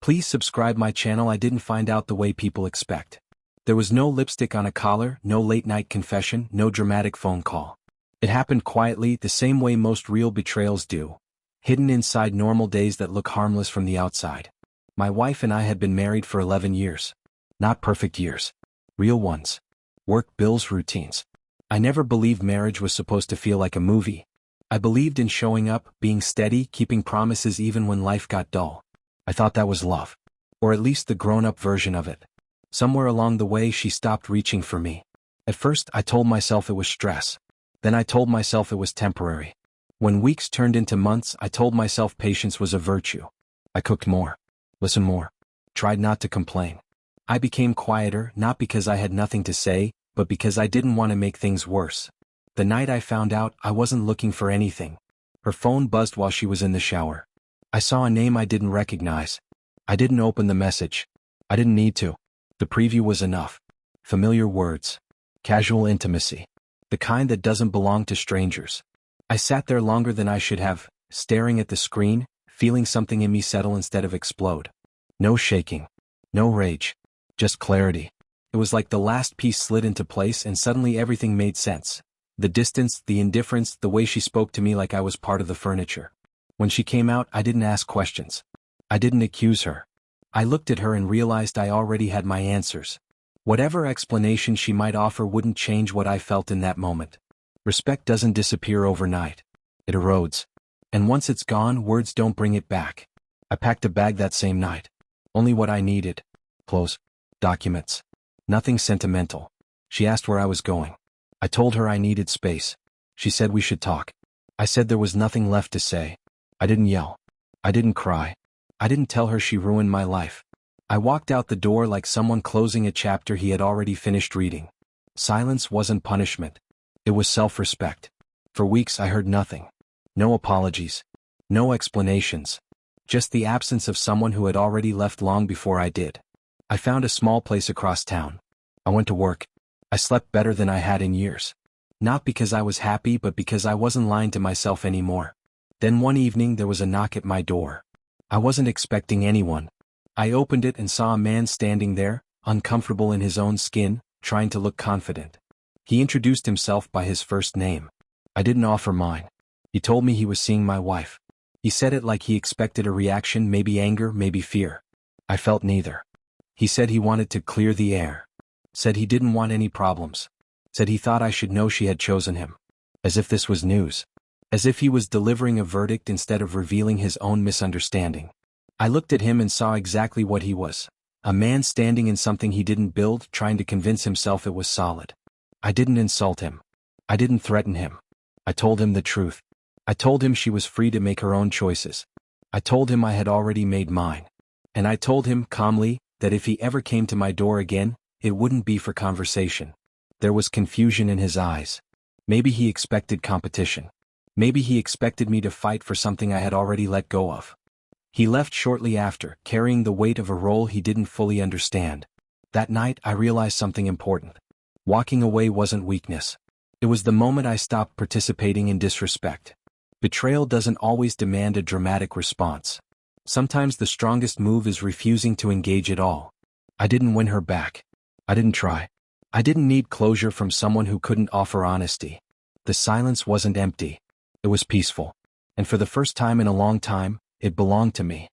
Please subscribe my channel. I didn't find out the way people expect. There was no lipstick on a collar, no late-night confession, no dramatic phone call. It happened quietly, the same way most real betrayals do, hidden inside normal days that look harmless from the outside. My wife and I had been married for 11 years. Not perfect years. Real ones. Work, bills, routines. I never believed marriage was supposed to feel like a movie. I believed in showing up, being steady, keeping promises even when life got dull. I thought that was love. Or at least the grown-up version of it. Somewhere along the way she stopped reaching for me. At first I told myself it was stress. Then I told myself it was temporary. When weeks turned into months, I told myself patience was a virtue. I cooked more. Listened more. Tried not to complain. I became quieter, not because I had nothing to say, but because I didn't want to make things worse. The night I found out, I wasn't looking for anything. Her phone buzzed while she was in the shower. I saw a name I didn't recognize. I didn't open the message. I didn't need to. The preview was enough. Familiar words. Casual intimacy. The kind that doesn't belong to strangers. I sat there longer than I should have, staring at the screen, feeling something in me settle instead of explode. No shaking. No rage. Just clarity. It was like the last piece slid into place and suddenly everything made sense. The distance, the indifference, the way she spoke to me like I was part of the furniture. When she came out, I didn't ask questions. I didn't accuse her. I looked at her and realized I already had my answers. Whatever explanation she might offer wouldn't change what I felt in that moment. Respect doesn't disappear overnight. It erodes. And once it's gone, words don't bring it back. I packed a bag that same night. Only what I needed. Clothes. Documents. Nothing sentimental. She asked where I was going. I told her I needed space. She said we should talk. I said there was nothing left to say. I didn't yell. I didn't cry. I didn't tell her she ruined my life. I walked out the door like someone closing a chapter he had already finished reading. Silence wasn't punishment. It was self-respect. For weeks I heard nothing. No apologies. No explanations. Just the absence of someone who had already left long before I did. I found a small place across town. I went to work. I slept better than I had in years. Not because I was happy, but because I wasn't lying to myself anymore. Then one evening there was a knock at my door. I wasn't expecting anyone. I opened it and saw a man standing there, uncomfortable in his own skin, trying to look confident. He introduced himself by his first name. I didn't offer mine. He told me he was seeing my wife. He said it like he expected a reaction, maybe anger, maybe fear. I felt neither. He said he wanted to clear the air. Said he didn't want any problems. Said he thought I should know she had chosen him. As if this was news. As if he was delivering a verdict instead of revealing his own misunderstanding. I looked at him and saw exactly what he was. A man standing in something he didn't build, trying to convince himself it was solid. I didn't insult him. I didn't threaten him. I told him the truth. I told him she was free to make her own choices. I told him I had already made mine. And I told him, calmly, that if he ever came to my door again, it wouldn't be for conversation. There was confusion in his eyes. Maybe he expected competition. Maybe he expected me to fight for something I had already let go of. He left shortly after, carrying the weight of a role he didn't fully understand. That night I realized something important. Walking away wasn't weakness. It was the moment I stopped participating in disrespect. Betrayal doesn't always demand a dramatic response. Sometimes the strongest move is refusing to engage at all. I didn't win her back. I didn't try. I didn't need closure from someone who couldn't offer honesty. The silence wasn't empty. It was peaceful. And for the first time in a long time, it belonged to me.